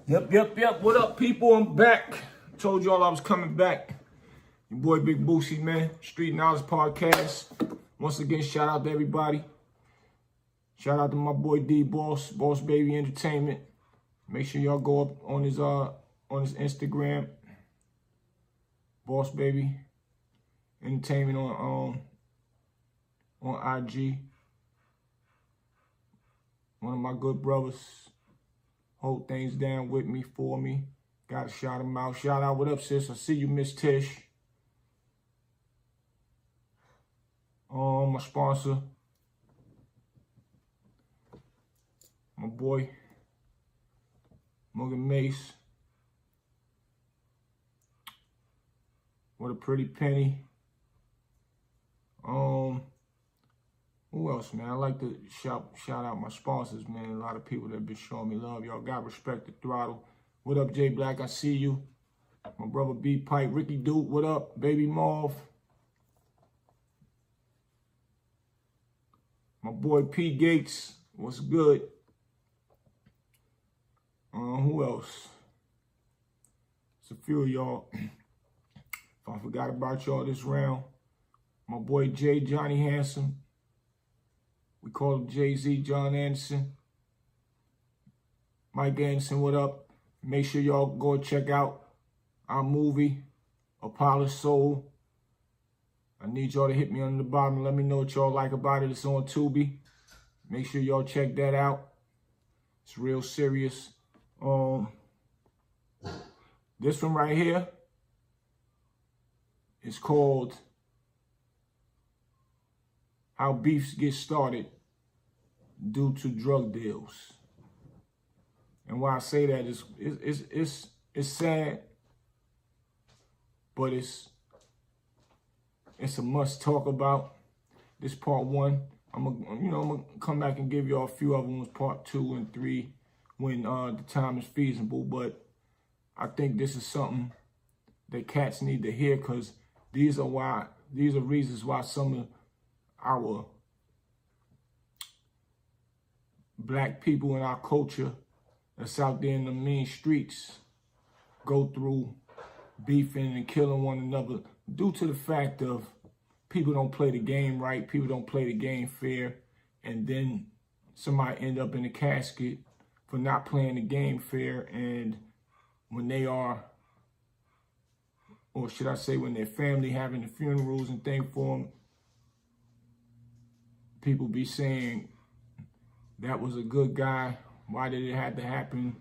Yep. What up, people? I'm back. Told y'all I was coming back. Your boy Big Boosie, man. Street Knowledge Podcast. Once again, shout out to everybody. Shout out to my boy D Boss Baby Entertainment. Make sure y'all go up on his Instagram, Boss Baby Entertainment on IG. One of my good brothers. Hold things down with me, for me. Gotta shout him out. Shout out, what up, sis? I see you, Miss Tish. My sponsor. My boy, Morgan Mace. What a pretty penny. Who else, man? I like to shout out my sponsors, man. A lot of people that have been showing me love. Y'all got respect the throttle. What up, J Black? I see you. My brother B Pipe, Ricky Duke. What up, Baby Mauve? My boy P Gates. What's good? Who else? It's a few of y'all. If I forgot about y'all this round, my boy J Johnny Handsome. We call him Jay-Z, John Anderson. Mike Anderson, what up? Make sure y'all go check out our movie, Apollo Soul. I need y'all to hit me on the bottom. Let me know what y'all like about it. It's on Tubi. Make sure y'all check that out. It's real serious. This one right here is called How Beefs Get Started Due to Drug Deals. And why I say that is it's sad, but it's a must talk about. This part one. I'm gonna come back and give y'all a few other ones, part 2 and 3, when the time is feasible. But I think this is something that cats need to hear, because these are reasons why some of our black people in our culture that's out there in the mean streets go through beefing and killing one another due to the fact of people don't play the game right, people don't play the game fair, and then somebody end up in a casket for not playing the game fair. And when they are, or should I say when their family having the funerals and things for them, people be saying, that was a good guy. Why did it have to happen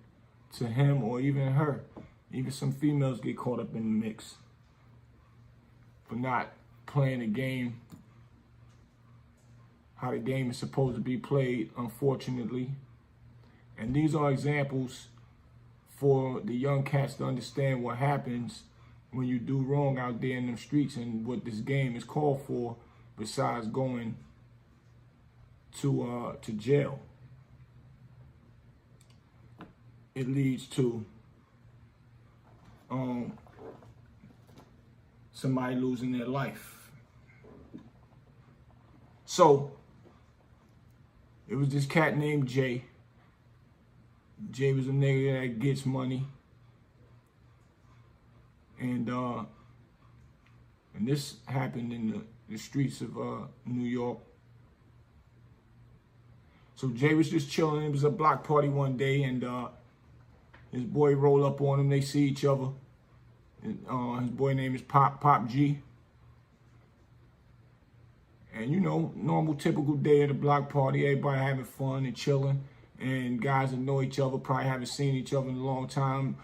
to him or even her? Even some females get caught up in the mix for not playing the game how the game is supposed to be played, unfortunately. And these are examples for the young cats to understand what happens when you do wrong out there in the streets, and what this game is called for, besides going to jail. It leads to somebody losing their life. So it was this cat named Jay. Jay was a nigga that gets money, and this happened in the streets of New York. So Jay was just chilling. It was a block party one day, and his boy roll up on him. They see each other. And, his boy name is Pop G. And normal, typical day at a block party. Everybody having fun and chilling. And guys that know each other, probably haven't seen each other in a long time.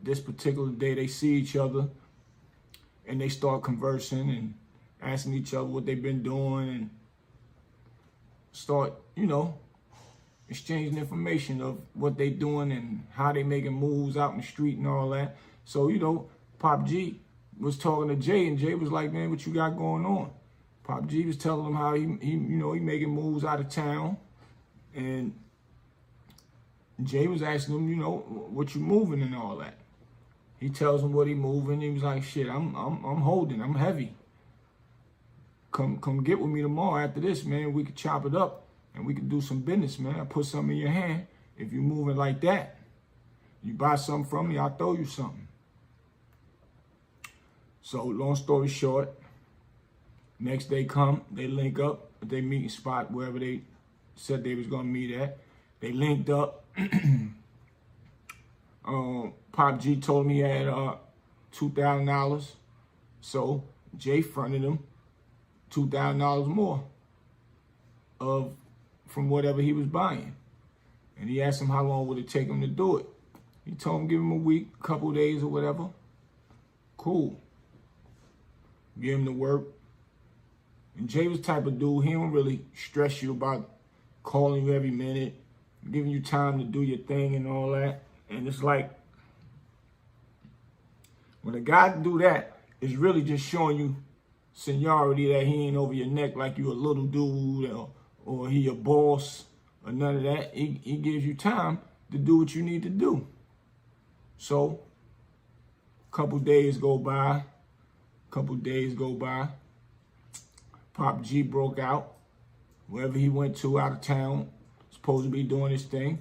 This particular day, they see each other, and they start conversing and asking each other what they've been doing, and start, exchanging information of what they doing and how they making moves out in the street and all that. So, Pop G was talking to Jay, and Jay was like, man, what you got going on? Pop G was telling him how he making moves out of town. And Jay was asking him, what you moving and all that. He tells him what he moving. He was like, shit, I'm holding, I'm heavy. Come get with me tomorrow after this, man. We could chop it up and we could do some business, man. I put something in your hand. If you're moving like that, You buy something from me, I'll throw you something. So long story short, next day come, they link up at their meeting spot, wherever they said they was gonna meet at. They linked up. Pop G told me he had $2,000. So Jay fronted him $2,000 more from whatever he was buying. And he asked him how long would it take him to do it. He told him give him a week, couple days or whatever. Cool. Give him the work. And Jay was the type of dude, he don't really stress you about calling you every minute, giving you time to do your thing and all that. And it's like, when a guy do that, it's really just showing you seniority, that he ain't over your neck like you a little dude or he a boss or none of that. He gives you time to do what you need to do. So, couple days go by. Pop G broke out. Wherever he went to out of town, supposed to be doing his thing.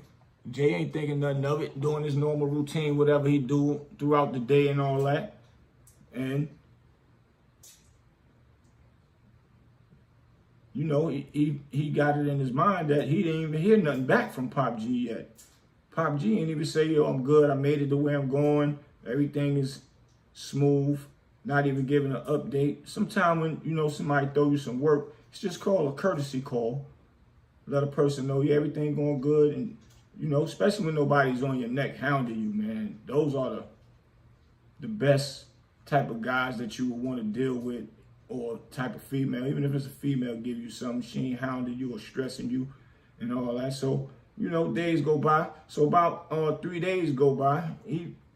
Jay ain't thinking nothing of it, doing his normal routine, whatever he do throughout the day and all that. And, you know, he got it in his mind that he didn't even hear nothing back from Pop G yet. Pop G ain't even say, yo, I'm good, I made it to where I'm going, everything is smooth, not even giving an update. Sometime when, you know, somebody throw you some work, it's just called a courtesy call. Let a person know, yeah, everything going good. And, you know, especially when nobody's on your neck hounding you, man. Those are the best type of guys that you would want to deal with, or type of female. Even if it's a female, give you something, she ain't hounding you or stressing you and all that. So, you know, days go by. So about 3 days go by.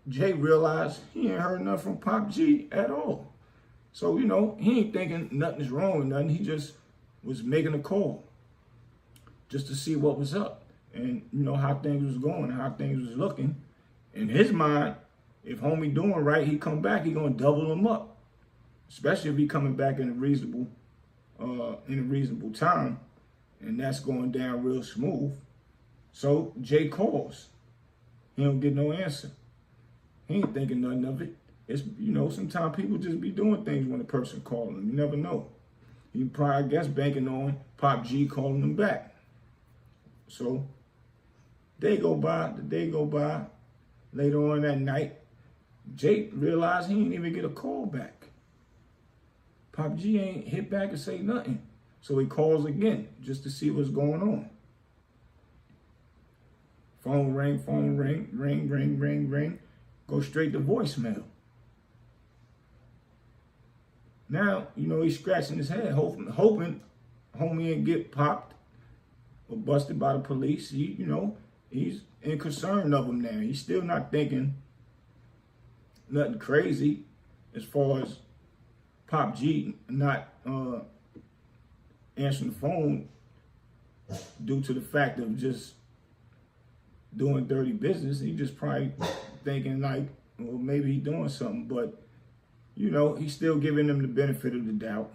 Jay realized he ain't heard nothing from Pop G at all. So, you know, he ain't thinking nothing's wrong with nothing. He just was making a call just to see what was up and, you know, how things was going, how things was looking. In his mind, if homie doing right, he come back, he gonna double him up. Especially if he coming back in a reasonable time, and that's going down real smooth. So Jay calls. He don't get no answer. He ain't thinking nothing of it. It's, you know, sometimes people just be doing things when a person calling them. You never know. He probably, I guess, banking on Pop G calling them back. So the day go by. Later on that night, Jake realized he didn't even get a call back. Pop G ain't hit back and say nothing. So he calls again just to see what's going on. Phone ring, ring. Go straight to voicemail. Now, you know, he's scratching his head, hoping homie ain't get popped or busted by the police. He's in concern of him now. He's still not thinking nothing crazy as far as Pop G not answering the phone due to the fact of just doing dirty business. He just probably thinking like, well, maybe he's doing something. But, you know, he's still giving them the benefit of the doubt.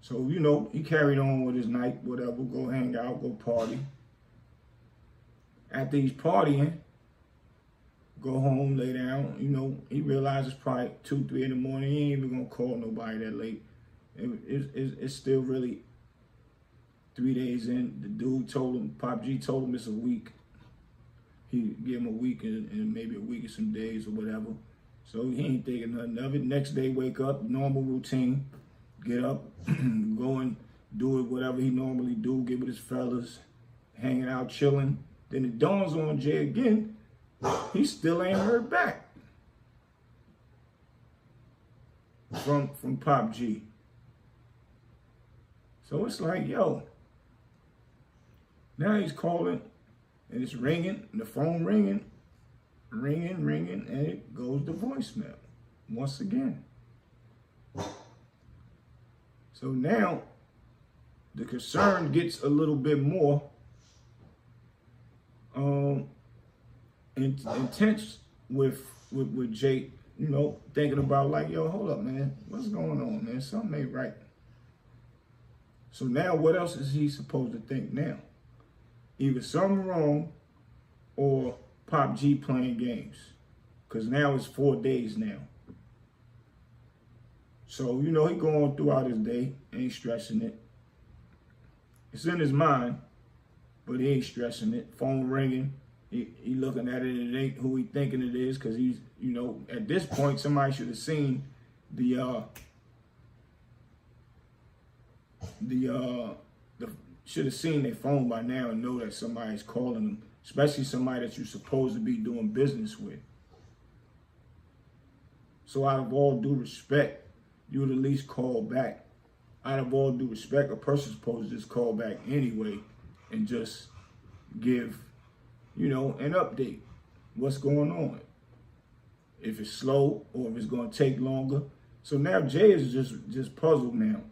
So, you know, he carried on with his night, whatever, go hang out, go party. After he's partying, go home, lay down. You know, he realizes probably 2, 3 in the morning. He ain't even gonna call nobody that late. It's still really 3 days in. The dude told him, Pop G told him it's a week. He gave him a week and maybe a week and some days or whatever. So he ain't thinking nothing of it. Next day, wake up, normal routine. Get up, go and do it, whatever he normally do, get with his fellas, hanging out, chilling. Then it dawns on Jay again, he still ain't heard back from Pop G. So it's like, yo, now he's calling and it's ringing, and the phone ringing, and it goes to voicemail once again. So now the concern gets a little bit more intense with Jake, you know, thinking about like, yo, hold up, man, what's going on, man? Something ain't right. So now what else is he supposed to think now? Either something wrong or Pop G playing games. Because now it's 4 days now. So, you know, he going throughout his day, ain't stressing it. It's in his mind, but he ain't stressing it. Phone ringing, he looking at it, and it ain't who he thinking it is, because he's, you know, at this point, somebody should have seen should have seen their phone by now and know that somebody's calling them, especially somebody that you're supposed to be doing business with. So out of all due respect, you would at least call back. Out of all due respect, a person's supposed to just call back anyway and just give, you know, an update. What's going on? If it's slow or if it's going to take longer. So now Jay is just puzzled now.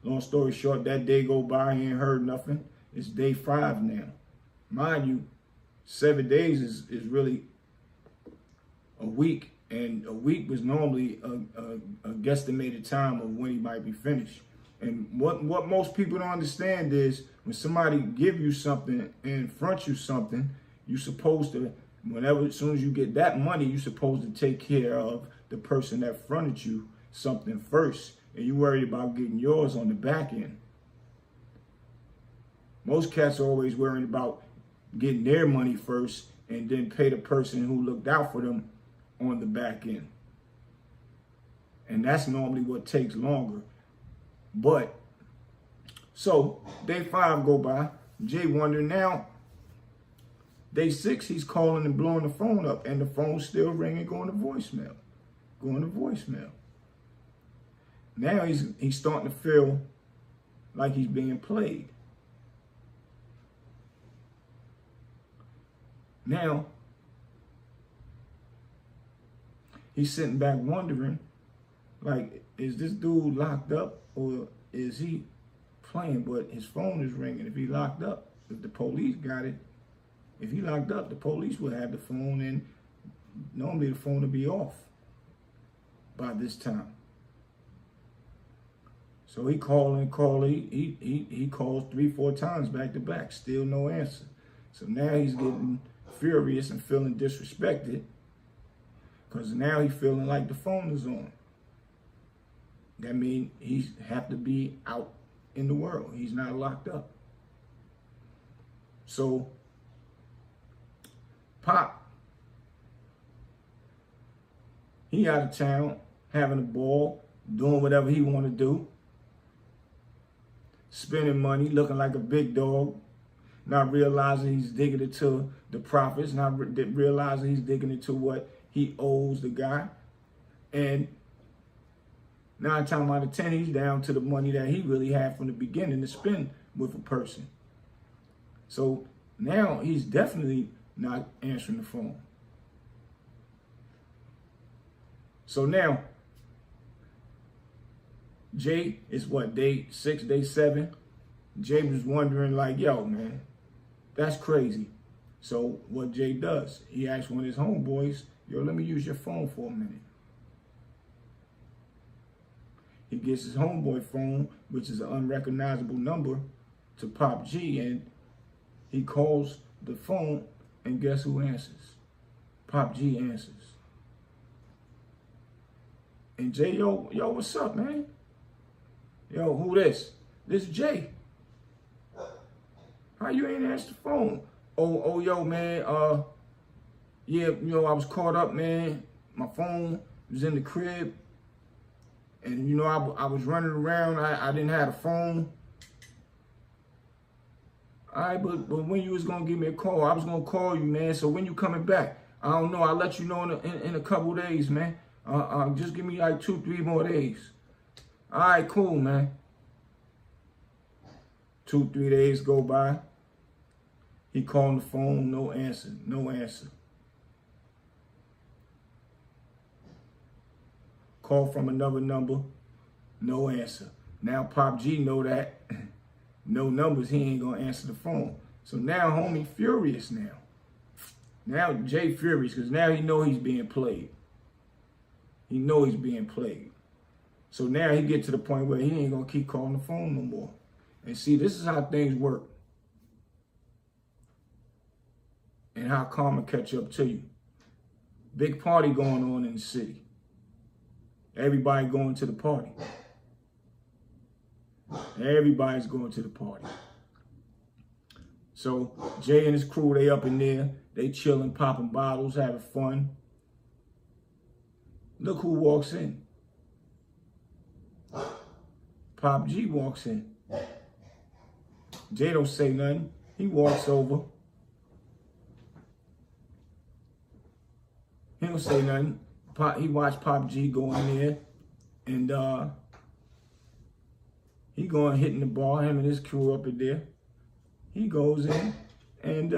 Long story short, that day go by, he ain't heard nothing. It's day 5 now. Mind you, 7 days is really a week, and a week was normally a guesstimated time of when he might be finished. And what most people don't understand is when somebody give you something and front you something, you're supposed to, as soon as you get that money, you're supposed to take care of the person that fronted you something first. And you worried about getting yours on the back end. Most cats are always worried about getting their money first and then pay the person who looked out for them on the back end. And that's normally what takes longer. But, so, day 5 go by. Jay wondering now, day 6, he's calling and blowing the phone up, and the phone's still ringing, going to voicemail. Going to voicemail. Now he's starting to feel like he's being played. Now, he's sitting back wondering, like, is this dude locked up or is he playing? But his phone is ringing. If he locked up, if the police got it, if he locked up, the police would have the phone, and normally the phone would be off by this time. So he called and called. He calls 3-4 times back to back. Still no answer. So now he's getting furious and feeling disrespected because now he's feeling like the phone is on. That means he have to be out in the world. He's not locked up. So Pop, he out of town, having a ball, doing whatever he want to do. Spending money, looking like a big dog, not realizing he's digging into the profits, not realizing he's digging into what he owes the guy. And 9 times out of 10, he's down to the money that he really had from the beginning to spend with a person. So now he's definitely not answering the phone. So now, Jay is what, day 6, day 7? Jay was wondering like, yo, man, that's crazy. So what Jay does, he asks one of his homeboys, yo, let me use your phone for a minute. He gets his homeboy phone, which is an unrecognizable number, to Pop G, and he calls the phone, and guess who answers? Pop G answers. And Jay, yo, what's up, man? Yo, who this? This is Jay. How you ain't answer the phone? Oh, yo, man, yeah, you know, I was caught up, man. My phone was in the crib. And, you know, I was running around. I didn't have a phone. All right, but when you was going to give me a call, I was going to call you, man. So when you coming back? I don't know. I'll let you know in a couple days, man. Just give me like 2-3 more days. All right, cool, man. 2-3 days go by. He called the phone, no answer, no answer. Call from another number, no answer. Now Pop G know that no numbers, he ain't gonna answer the phone. So now homie furious now. Now Jay furious because now he know he's being played. He know he's being played. So now he get to the point where he ain't gonna keep calling the phone no more. And see, this is how things work. and how karma catch up to you. Big party going on in the city. Everybody going to the party. Everybody's going to the party. So Jay and his crew, they up in there. They chilling, popping bottles, having fun. Look who walks in. Pop G walks in. Jay don't say nothing. He walks over. He don't say nothing. He watched Pop G go in there, and he going hitting the ball. Him and his crew up in there. He goes in, and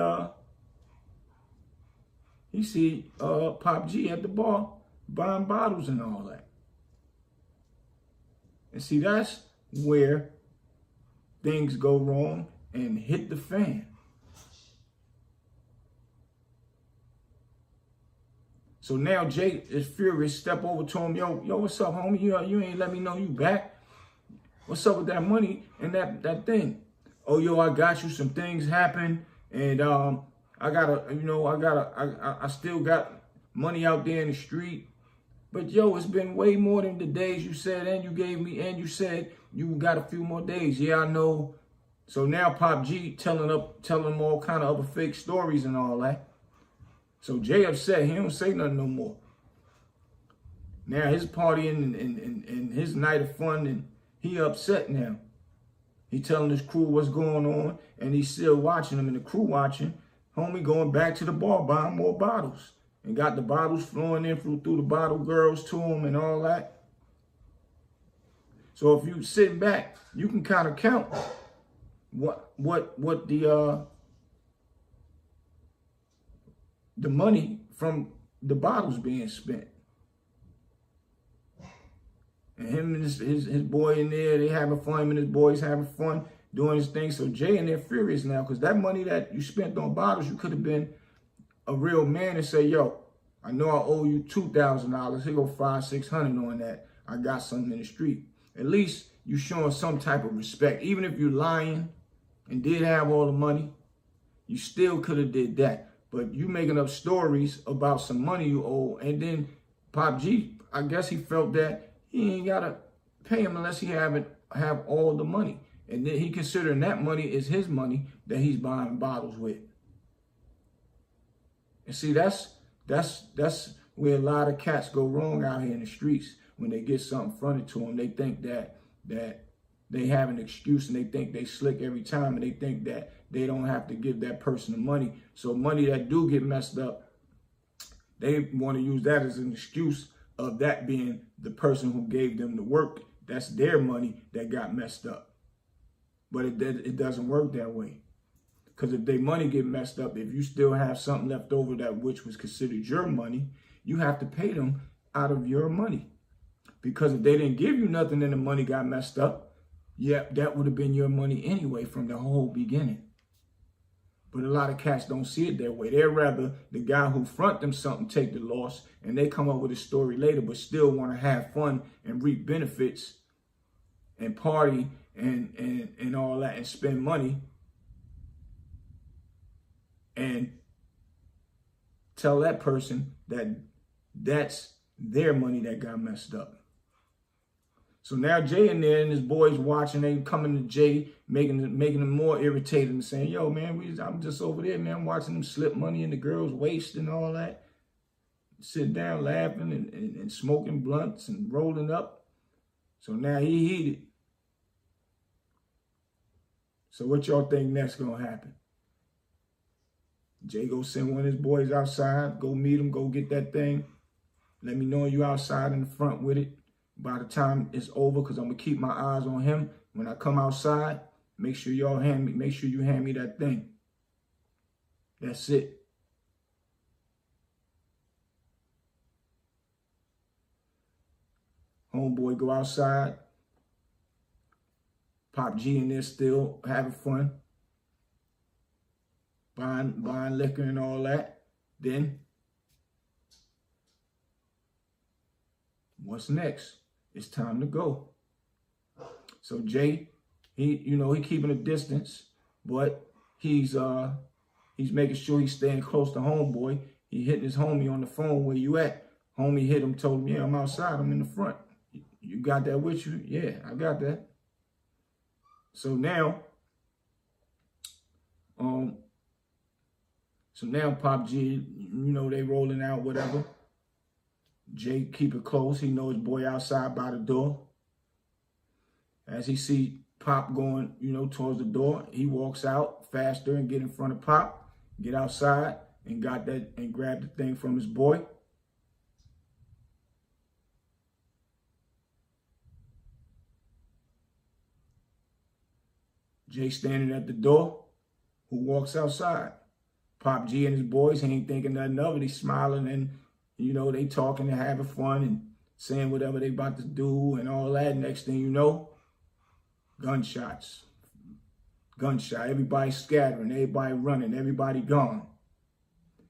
he see Pop G at the bar buying bottles and all that. And see, that's where things go wrong and hit the fan. So now Jay is furious, step over to him, yo, what's up, homie? You ain't let me know you back. What's up with that money and that thing? Oh, yo, I got you. Some things happen, and I still got money out there in the street. But yo, it's been way more than the days you said, and you gave me, and you said you got a few more days. Yeah, I know. So now Pop G telling them all kind of other fake stories and all that. So Jay upset. He don't say nothing no more. Now his party and his night of fun, and he upset now. He telling his crew what's going on, and he's still watching them, and the crew watching. Homie going back to the bar, buying more bottles, and got the bottles flowing in through the bottle girls to him and all that. So if you sit back, you can kind of count what the money from the bottles being spent. And him and his boy in there, they having fun. Him and his boys having fun doing his thing. So Jay and they're furious now, because that money that you spent on bottles, you could have been a real man and say, yo, I know I owe you $2,000. Here go $500-600 on that. I got something in the street. At least you showing some type of respect. Even if you're lying and did have all the money, you still could have did that. But you making up stories about some money you owe, and then Pop G, I guess he felt that he ain't gotta pay him unless he have all the money. And then he considering that money is his money that he's buying bottles with. And see, that's where a lot of cats go wrong out here in the streets. When they get something fronted to them, they think that they have an excuse, and they think they slick every time, and they think that they don't have to give that person the money. So money that do get messed up, they want to use that as an excuse of that being the person who gave them the work. That's their money that got messed up. But it doesn't work that way. Because if their money get messed up, if you still have something left over that which was considered your money, you have to pay them out of your money. Because if they didn't give you nothing and the money got messed up, yeah, that would have been your money anyway from the whole beginning. But a lot of cats don't see it that way. They'd rather the guy who front them something take the loss, and they come up with a story later, but still want to have fun and reap benefits and party and all that and spend money, and tell that person that that's their money that got messed up. So now Jay in there and his boys watching, they coming to Jay, making them more irritated and saying, yo, man, I'm just over there, man. I'm watching them slip money in the girls' waist and all that. Sitting down laughing and smoking blunts and rolling up. So now he heated. So what y'all think next gonna happen? Jay go send one of his boys outside, go meet him, go get that thing. Let me know you outside in the front with it. By the time it's over, because I'm gonna keep my eyes on him. When I come outside, make sure you hand me that thing. That's it. Homeboy go outside. Pop G in there still having fun. Buying liquor and all that. Then, what's next? It's time to go. So Jay, he keeping a distance, but he's He's making sure he's staying close to homeboy. He hitting his homie on the phone, where you at? Homie hit him, told him, yeah, I'm outside, I'm in the front. You got that with you? Yeah, I got that. So now, Pop G, you know, they rolling out, whatever. Jay keep it close. He know his boy outside by the door. As he see Pop going, you know, towards the door, he walks out faster and get in front of Pop, get outside and got that and grab the thing from his boy. Jay standing at the door, who walks outside. Pop G and his boys, he ain't thinking nothing of it. He's smiling and, you know, they talking and having fun and saying whatever they about to do and all that. Next thing you know, gunshots. Gunshot. Everybody scattering. Everybody running. Everybody gone.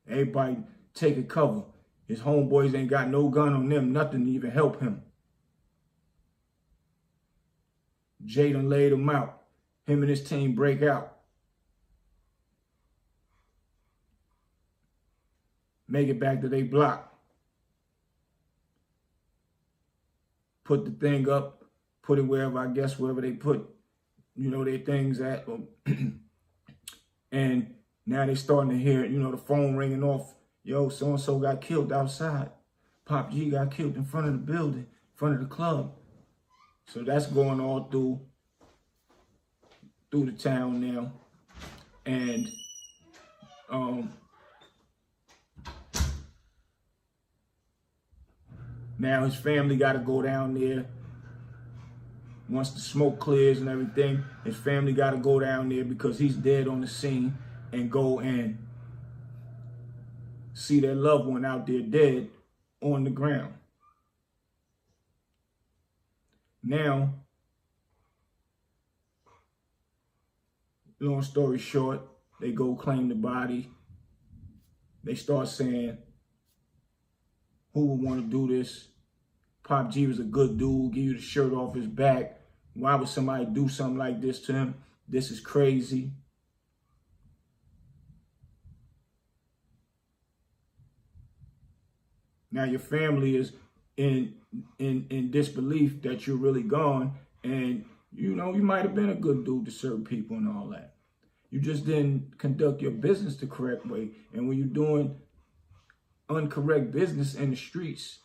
Everybody taking cover. His homeboys ain't got no gun on them. Nothing to even help him. Jay done laid him out. Him and his team break out. Make it back to their block. Put the thing up. Put it wherever, I guess, wherever they put, you know, their things at. And now they starting to hear, you know, the phone ringing off. Yo, so-and-so got killed outside. Pop G got killed in front of the building, in front of the club. So that's going all through the town now. And now his family got to go down there. Once the smoke clears and everything, his family got to go down there because he's dead on the scene and go and see their loved one out there dead on the ground. Now, long story short, they go claim the body. They start saying, who would want to do this? Pop G was a good dude, give you the shirt off his back. Why would somebody do something like this to him? This is crazy. Now your family is in disbelief that you're really gone, and you know you might have been a good dude to serve people and all that. You just didn't conduct your business the correct way. And when you're doing incorrect business in the streets,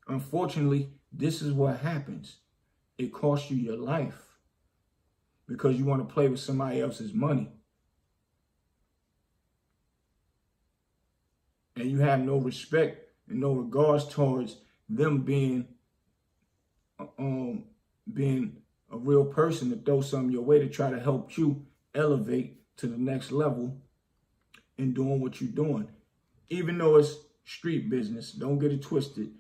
unfortunately, this is what happens. It costs you your life because you want to play with somebody else's money. And you have no respect and no regards towards them being a real person to throw something your way to try to help you elevate to the next level in doing what you're doing. Even though it's street business, don't get it twisted.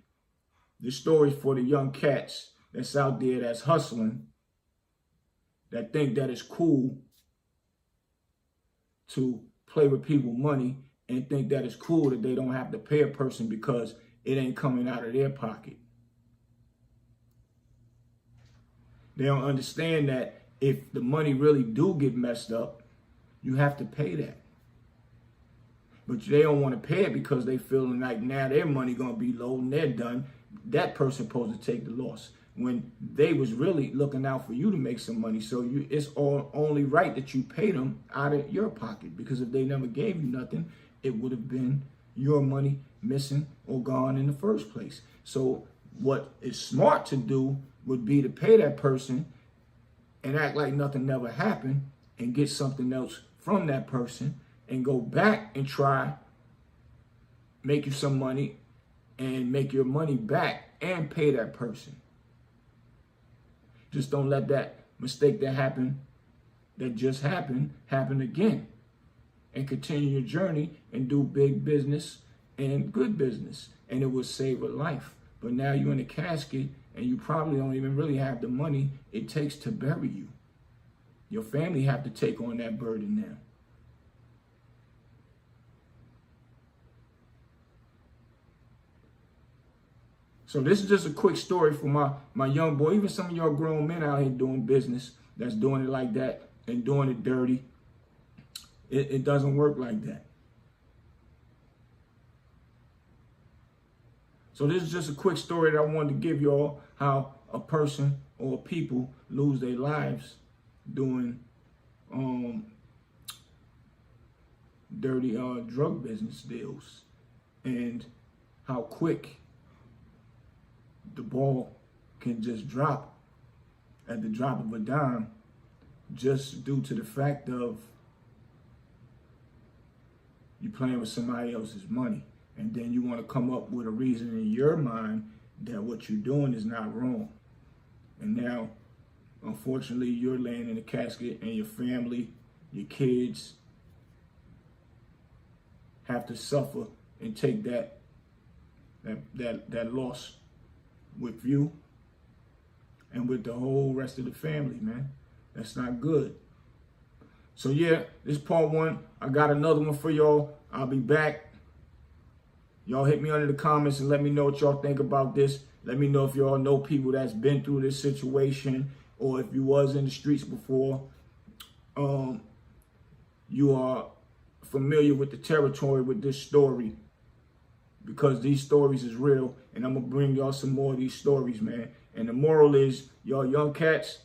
The story for the young cats that's out there that's hustling, that think that it's cool to play with people's money and think that it's cool that they don't have to pay a person because it ain't coming out of their pocket. They don't understand that if the money really do get messed up, you have to pay that. But they don't want to pay it because they feeling like now their money going to be low and they're done. That person supposed to take the loss when they was really looking out for you to make some money. So it's only right that you pay them out of your pocket, because if they never gave you nothing, it would have been your money missing or gone in the first place. So what is smart to do would be to pay that person and act like nothing never happened and get something else from that person and go back and try make you some money and make your money back and pay that person. Just don't let that mistake that just happened happen again. And continue your journey and do big business and good business. And it will save a life. But now you're in a casket and you probably don't even really have the money it takes to bury you. Your family have to take on that burden now. So this is just a quick story for my young boy, even some of y'all grown men out here doing business that's doing it like that and doing it dirty. It doesn't work like that. So this is just a quick story that I wanted to give y'all, how a person or people lose their lives doing dirty drug business deals, and how quick the ball can just drop at the drop of a dime, just due to the fact of you playing with somebody else's money. And then you want to come up with a reason in your mind that what you're doing is not wrong. And now, unfortunately, you're laying in a casket, and your family, your kids, have to suffer and take that loss with you and with the whole rest of the family, man. That's not good. So yeah, this is part one. I got another one for y'all. I'll be back. Y'all hit me under the comments and let me know what y'all think about this. Let me know if y'all know people that's been through this situation, or if you was in the streets before, you are familiar with the territory with this story, because these stories is real, and I'm gonna bring y'all some more of these stories, man. And the moral is, y'all young cats,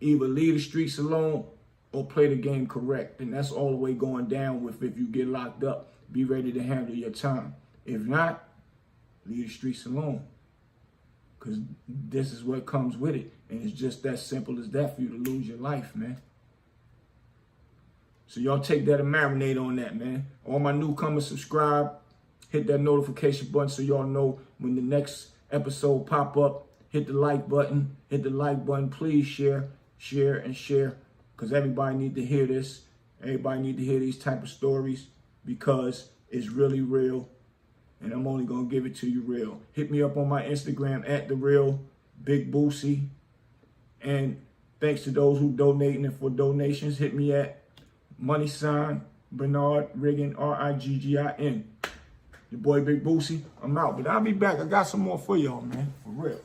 either leave the streets alone or play the game correct. And that's all the way going down with, if you get locked up, be ready to handle your time. If not, leave the streets alone, because this is what comes with it. And it's just that simple as that for you to lose your life, man. So y'all take that and marinate on that, man. All my newcomers, subscribe, hit that notification button so y'all know when the next episode pop up. Hit the like button. Hit the like button. Please share, and share, because everybody need to hear this. Everybody need to hear these type of stories, because it's really real, and I'm only gonna give it to you real. Hit me up on my Instagram at @TheRealBigBoosie. And thanks to those who donating, and for donations, hit me at $Bernard Riggin, RIGGIN. Your boy Big Boosie. I'm out, but I'll be back. I got some more for y'all, man. For real.